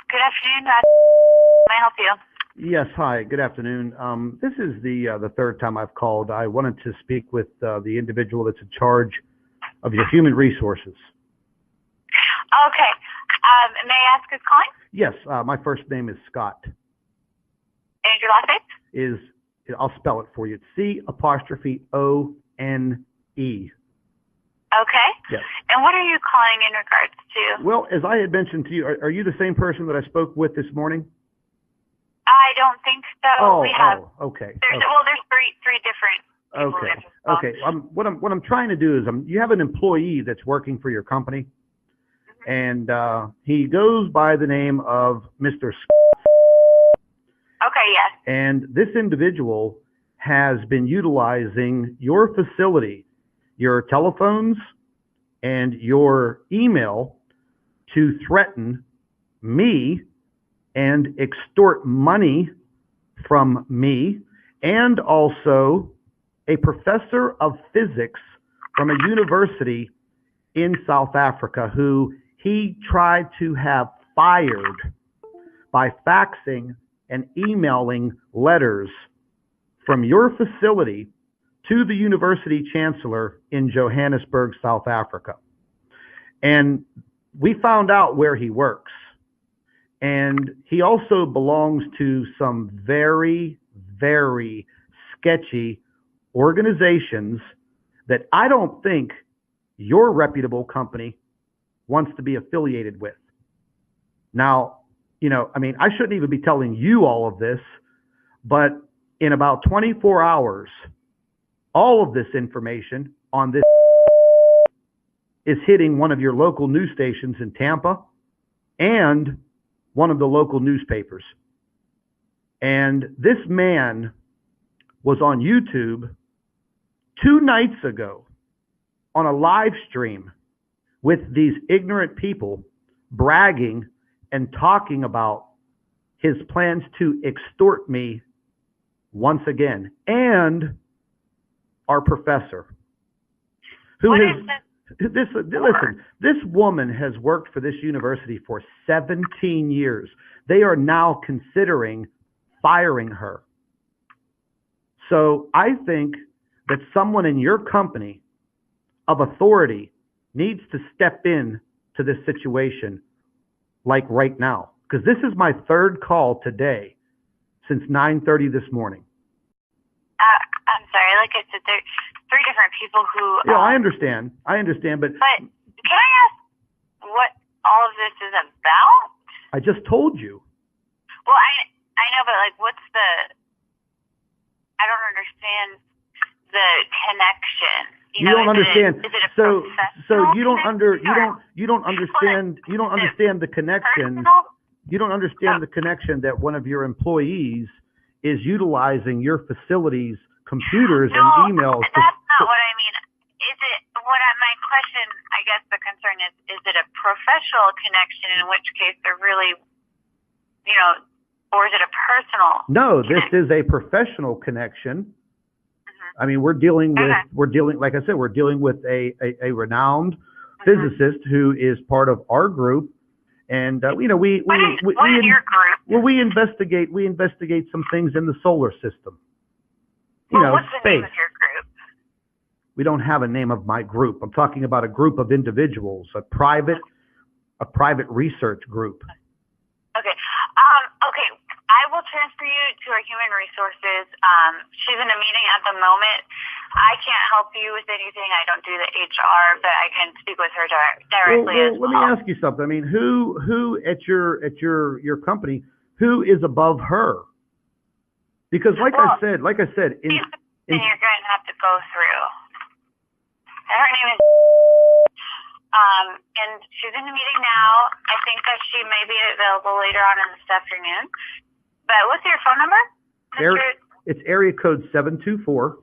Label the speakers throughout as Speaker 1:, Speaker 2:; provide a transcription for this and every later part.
Speaker 1: Good afternoon. May I help you?
Speaker 2: Yes, hi. Good afternoon. This is the third time I've called. I wanted to speak with the individual that's in charge of your human resources.
Speaker 1: Okay. May I ask who's calling?
Speaker 2: Yes, my first name is Scott.
Speaker 1: And your last name?
Speaker 2: I'll spell it for you. It's C''ONE.
Speaker 1: Okay.
Speaker 2: Yes.
Speaker 1: And what are you calling in regards to?
Speaker 2: Well, as I had mentioned to you, are you the same person that I spoke with this morning?
Speaker 1: I don't think so. We have.
Speaker 2: Okay.
Speaker 1: There's three different people.
Speaker 2: Okay. What I'm trying to do is, you have an employee that's working for your company, and he goes by the name of Mr.
Speaker 1: Okay. Yes.
Speaker 2: And this individual has been utilizing your facility, your telephones, and your email to threaten me and extort money from me, and also a professor of physics from a university in South Africa who he tried to have fired by faxing and emailing letters from your facility to the university chancellor in Johannesburg, South Africa. And we found out where he works. And he also belongs to some very, very sketchy organizations that I don't think your reputable company wants to be affiliated with. Now, I shouldn't even be telling you all of this, but in about 24 hours, all of this information on this is hitting one of your local news stations in Tampa and one of the local newspapers. And this man was on YouTube 2 nights ago on a live stream with these ignorant people bragging and talking about his plans to extort me once again, and our professor, who listen, this woman has worked for this university for 17 years. They are now considering firing her. So I think that someone in your company of authority needs to step in to this situation, like right now, because this is my 3rd call today since 9:30 this morning.
Speaker 1: I'm sorry, like I said, there's 3 different people who...
Speaker 2: Yeah, I understand, but...
Speaker 1: But can I ask what all of this is about?
Speaker 2: I just told you.
Speaker 1: Well, I know, but like, what's the... I don't understand the connection.
Speaker 2: You don't understand.
Speaker 1: Is it a
Speaker 2: so you don't
Speaker 1: connection?
Speaker 2: you don't understand the connection.
Speaker 1: Personal?
Speaker 2: You don't understand the connection that one of your employees is utilizing your facility's computers and emails.
Speaker 1: That's not what I mean. My question, I guess the concern is it a professional connection, in which case they're really, or is it a personal?
Speaker 2: No, this is a professional connection. I mean, we're dealing like I said, we're dealing with a renowned physicist who is part of our group. And,
Speaker 1: what is your group?
Speaker 2: Well, we investigate some things in the solar system.
Speaker 1: What's the
Speaker 2: space.
Speaker 1: name of your group?
Speaker 2: We don't have a name of my group. I'm talking about a group of individuals, a private research group.
Speaker 1: Okay. Okay. I will transfer you to our human resources. She's in a meeting at the moment. I can't help you with anything. I don't do the HR, but I can speak with her directly as well.
Speaker 2: Let me ask you something. I mean, who at your company, who is above her? Because like I said,
Speaker 1: you're going to have to go through. And her name is, and she's in the meeting now. I think that she may be available later on in this afternoon. But what's your phone number?
Speaker 2: It's area code 724.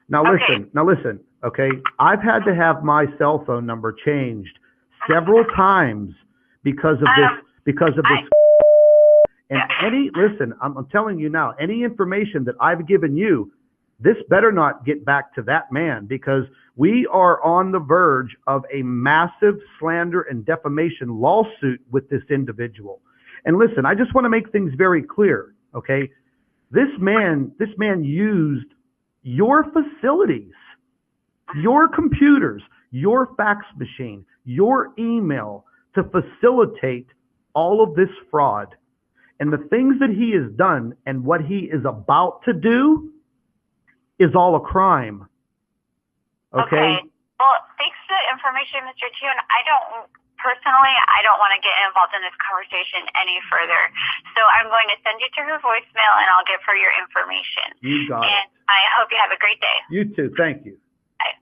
Speaker 2: Now listen, okay? I've had to have my cell phone number changed several times because of this. And I'm telling you now, any information that I've given you this better not get back to that man, because we are on the verge of a massive slander and defamation lawsuit with this individual. And listen, I just want to make things very clear, okay? This man used your facilities, your computers, your fax machine, your email to facilitate all of this fraud. And the things that he has done and what he is about to do is all a crime. Okay?
Speaker 1: Well, thanks for the information, Mr. Tune. Personally, I don't want to get involved in this conversation any further. So I'm going to send you to her voicemail, and I'll give her your information.
Speaker 2: You got it.
Speaker 1: And I hope you have a great day.
Speaker 2: You too. Thank you.
Speaker 1: Bye.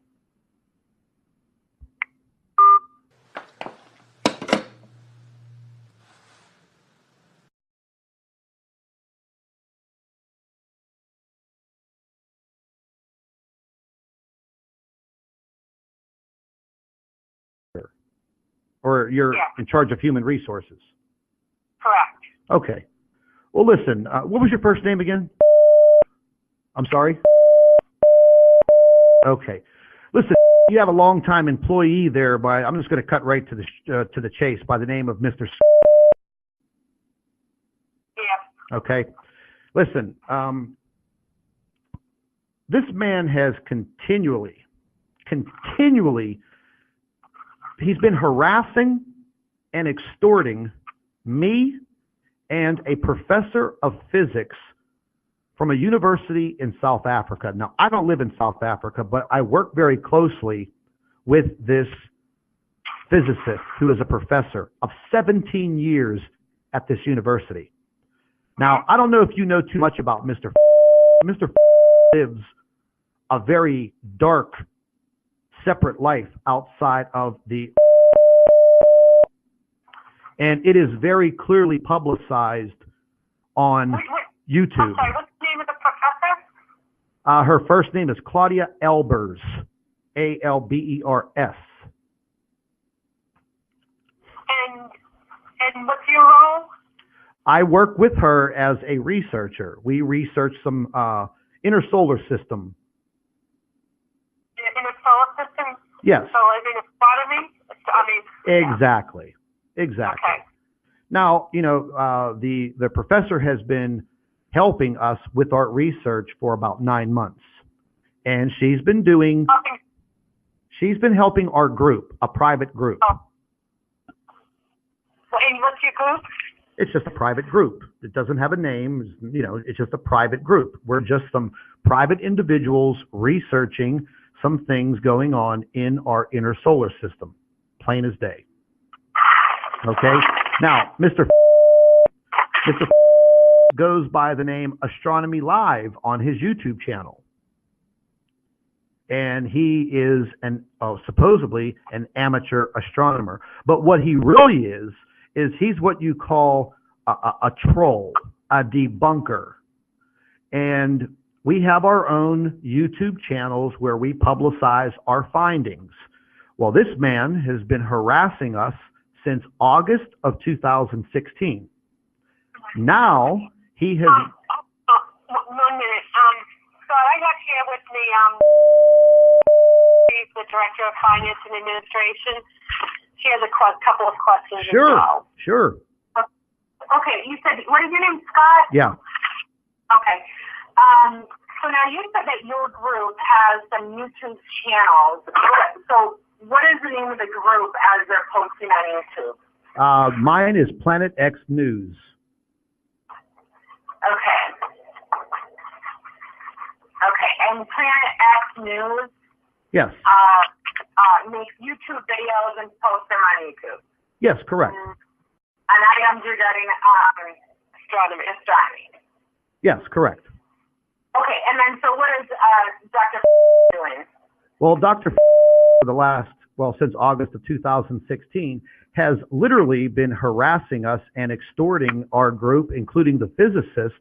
Speaker 2: Or you're in charge of human resources?
Speaker 1: Correct.
Speaker 2: Okay. Well, listen, what was your first name again? I'm sorry? Okay. Listen, you have a long-time employee there I'm just going to cut right to the chase, by the name of Mr.
Speaker 1: Yeah.
Speaker 2: Okay. Listen, this man has continually, he's been harassing and extorting me and a professor of physics from a university in South Africa. Now, I don't live in South Africa, but I work very closely with this physicist who is a professor of 17 years at this university. Now, I don't know if you know too much about Mr. Mr. lives a very dark, separate life outside of the, and it is very clearly publicized on YouTube.
Speaker 1: I'm sorry, what's the name of the professor?
Speaker 2: Her first name is Claudia Albers, Albers.
Speaker 1: And what's your role?
Speaker 2: I work with her as a researcher. We research some inner solar system.
Speaker 1: In a solar system?
Speaker 2: Yes.
Speaker 1: So like in astronomy?
Speaker 2: Exactly. Exactly.
Speaker 1: Okay.
Speaker 2: Now, you know, the professor has been helping us with our research for about 9 months. And she's been helping our group, a private group.
Speaker 1: Oh. And what's your group?
Speaker 2: It's just a private group. It doesn't have a name. You know, it's just a private group. We're just some private individuals researching some things going on in our inner solar system, plain as day. Okay? Now, Mr. goes by the name Astronomy Live on his YouTube channel. And he is supposedly an amateur astronomer. But what he really is he's what you call a troll, a debunker. And we have our own YouTube channels where we publicize our findings. Well, this man has been harassing us since August of 2016. Now, he has...
Speaker 1: 1 minute. Scott, I have here with me, she's the Director of Finance and Administration. She has a couple of questions as well.
Speaker 2: Sure.
Speaker 1: Okay, you said, what is your name, Scott?
Speaker 2: Yeah.
Speaker 1: Okay. So now you said that your group has some YouTube channels. So what is the name of the group as they're posting on YouTube?
Speaker 2: Mine is Planet X News.
Speaker 1: Okay. Okay, and Planet X News?
Speaker 2: Yes.
Speaker 1: Makes YouTube videos and posts them on YouTube.
Speaker 2: Yes, correct.
Speaker 1: And items regarding astronomy.
Speaker 2: Yes, correct.
Speaker 1: Okay, and then so what is Dr. doing?
Speaker 2: Well, Dr. since August of 2016, has literally been harassing us and extorting our group, including the physicist.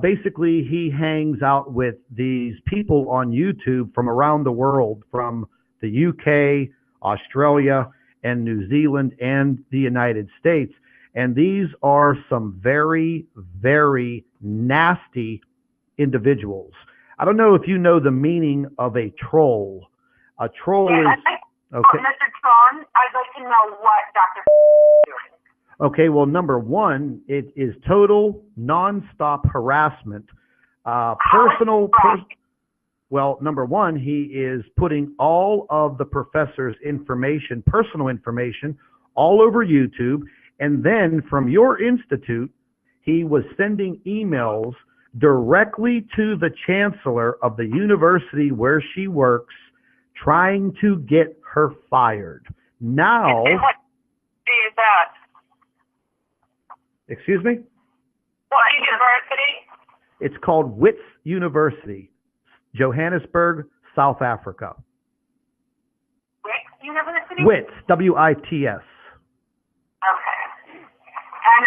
Speaker 2: Basically, he hangs out with these people on YouTube from around the world, from the UK, Australia, and New Zealand, and the United States. And these are some very, very nasty individuals. I don't know if you know the meaning of a troll. A troll is... Okay.
Speaker 1: Mr. Tron, I'd like to know what Dr. is doing.
Speaker 2: Okay, well, number one, it is total nonstop harassment. Well, number one, he is putting all of the professor's information, personal information, all over YouTube. And then from your institute, he was sending emails directly to the chancellor of the university where she works, trying to get her fired. Now...
Speaker 1: And what university is that?
Speaker 2: Excuse me?
Speaker 1: What university?
Speaker 2: It's called Wits University, Johannesburg, South Africa.
Speaker 1: Wits University?
Speaker 2: Wits, W-I-T-S.
Speaker 1: Okay. And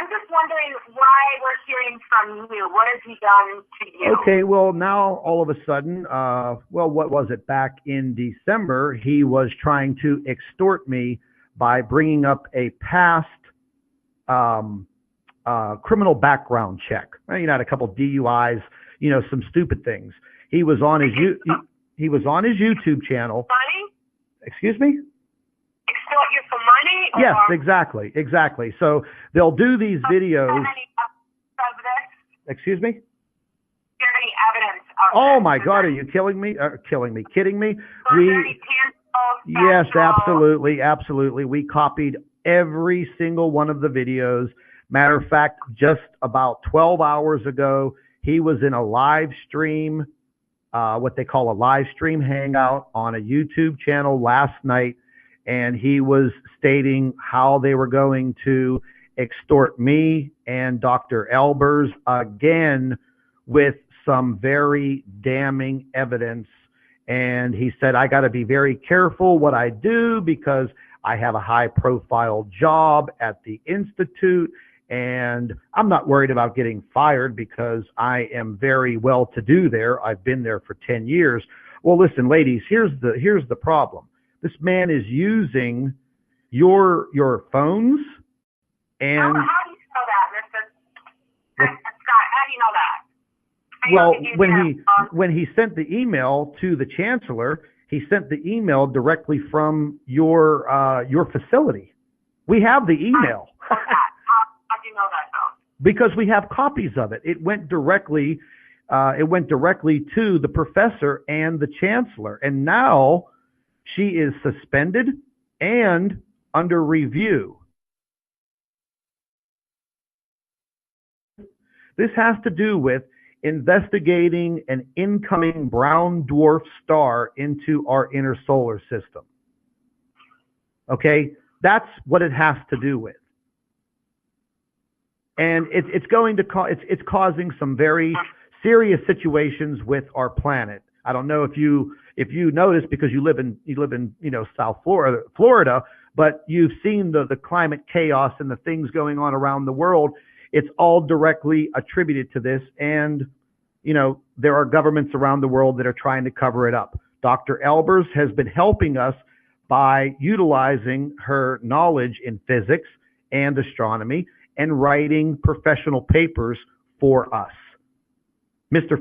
Speaker 1: I'm just wondering why we're hearing from you. What has he done to you?
Speaker 2: Okay, well, now all of a sudden, what was it? Back in December, he was trying to extort me by bringing up a past criminal background check. You know, had a couple DUIs, you know, some stupid things. He was on his he was on his YouTube channel.
Speaker 1: Money?
Speaker 2: Excuse me?
Speaker 1: Extort you for money?
Speaker 2: Yes, exactly. So they'll do these videos.
Speaker 1: Do you have any evidence of this?
Speaker 2: Excuse me?
Speaker 1: Do you have any evidence of
Speaker 2: Oh
Speaker 1: this?
Speaker 2: my God, are you kidding me? Kidding me?
Speaker 1: So is there any tangible,
Speaker 2: Yes,
Speaker 1: factual-
Speaker 2: absolutely. We copied every single one of the videos. Matter of fact, just about 12 hours ago, he was in a live stream, what they call a live stream hangout on a YouTube channel last night, and he was stating how they were going to extort me and Dr. Albers again with some very damning evidence. And he said, I got to be very careful what I do because I have a high profile job at the Institute, and I'm not worried about getting fired because I am very well to do there. I've been there for 10 years. Well, listen, ladies, here's the problem. This man is using your phones and
Speaker 1: How do you know that, Mr. Scott? How do you know that?
Speaker 2: well, when he sent the email to the chancellor, he sent the email directly from your facility. We have the email.
Speaker 1: How do you know that, though?
Speaker 2: Because we have copies of it. It went directly to the professor and the chancellor, and now she is suspended and under review. This has to do with investigating an incoming brown dwarf star into our inner solar system. Okay, that's what it has to do with. And it's going to it's causing some very serious situations with our planet. I don't know if you notice, because you live in South Florida, but you've seen the climate chaos and the things going on around the world. It's all directly attributed to this, and there are governments around the world that are trying to cover it up. Dr. Albers has been helping us by utilizing her knowledge in physics and astronomy and writing professional papers for us. Mr.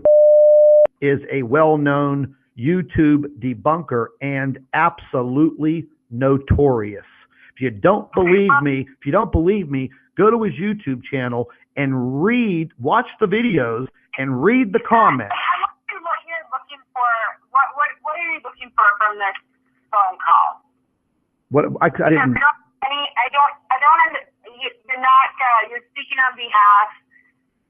Speaker 2: is a well-known YouTube debunker and absolutely notorious. If you don't believe me, go to his YouTube channel and watch the videos and read the comments.
Speaker 1: What you're looking for? What are you looking for from this phone call?
Speaker 2: I didn't.
Speaker 1: You're speaking on behalf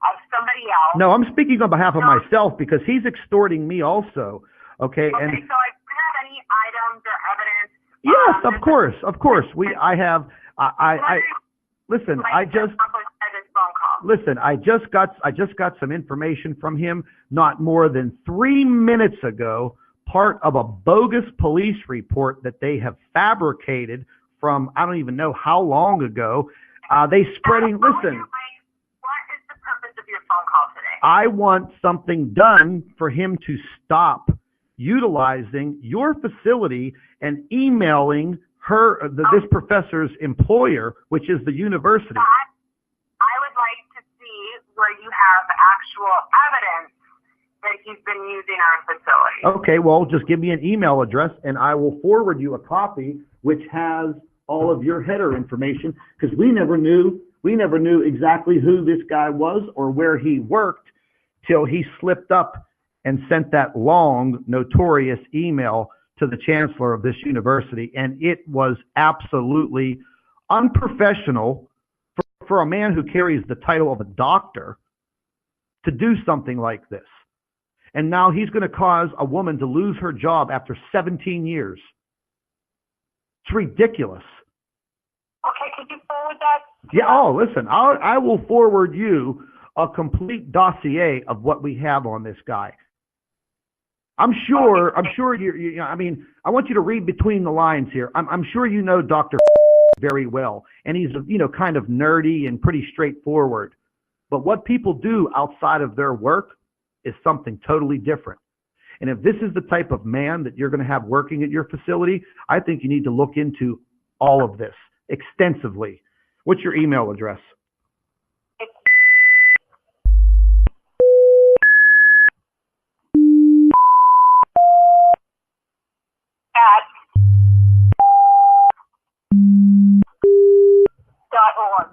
Speaker 1: of somebody else.
Speaker 2: No, I'm speaking on behalf of myself because he's extorting me also. Okay.
Speaker 1: Okay, so I don't have any items or evidence.
Speaker 2: Yes, of course. I just got some information from him not more than 3 minutes ago, part of a bogus police report that they have fabricated from I don't even know how long ago. Listen.
Speaker 1: What is the purpose of your phone call today?
Speaker 2: I want something done for him to stop utilizing your facility and emailing this professor's employer, which is the university.
Speaker 1: I would like to see where you have actual evidence that he he's been using our facility.
Speaker 2: Okay, well, just give me an email address, and I will forward you a copy which has all of your header information, because we never knew exactly who this guy was or where he worked till he slipped up and sent that long, notorious email to the chancellor of this university, and it was absolutely unprofessional for a man who carries the title of a doctor to do something like this. And now he's going to cause a woman to lose her job after 17 years. It's ridiculous.
Speaker 1: Okay, could you forward that?
Speaker 2: Yeah, oh, listen, I will forward you a complete dossier of what we have on this guy. I'm sure you I mean, I want you to read between the lines here. I'm sure you know Dr. very well, and he's, kind of nerdy and pretty straightforward. But what people do outside of their work is something totally different. And if this is the type of man that you're going to have working at your facility, I think you need to look into all of this extensively. What's your email address?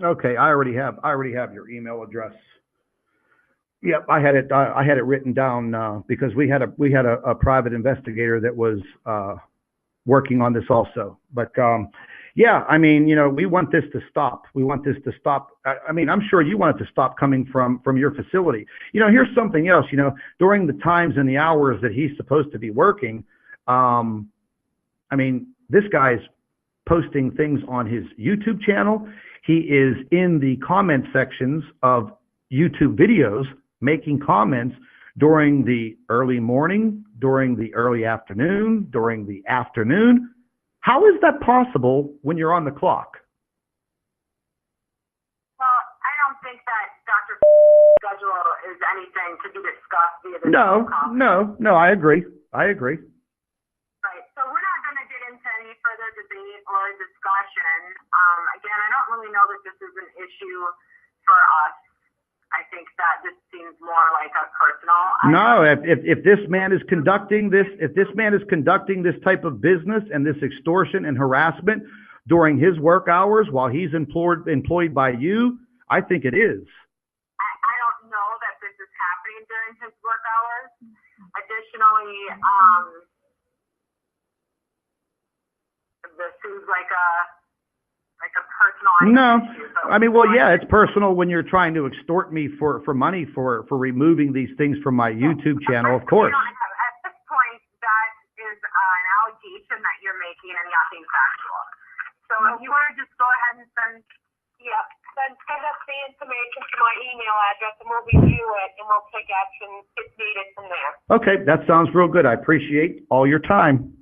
Speaker 2: Okay, I already have your email address. Yep, I had it written down because we had a private investigator that was working on this also. But yeah, I mean, we want this to stop. We want this to stop. I mean, I'm sure you want it to stop coming from your facility. Here's something else. During the times and the hours that he's supposed to be working, I mean, this guy's posting things on his YouTube channel. He is in the comment sections of YouTube videos, making comments during the early morning, during the early afternoon, during the afternoon. How is that possible when you're on the clock?
Speaker 1: Well, I don't think that Dr. schedule is anything to be discussed via the
Speaker 2: No, I agree.
Speaker 1: Right, so we're not going to get into any further debate or discussion. Again, I don't really know that this is an issue for us. I think that this seems more like a personal.
Speaker 2: No, if this man is conducting this type of business and this extortion and harassment during his work hours while he's employed by you, I think it is.
Speaker 1: I don't know that this is happening during his work hours. Additionally, this seems like a personal issue.
Speaker 2: I mean, well, yeah, it's personal when you're trying to extort me for money for removing these things from my YouTube channel, of course.
Speaker 1: At this point, that is an allegation that you're making and nothing factual. So if you want to just go ahead and send us the information to my email address, and we'll review it, and we'll take action if needed from there.
Speaker 2: Okay, that sounds real good. I appreciate all your time.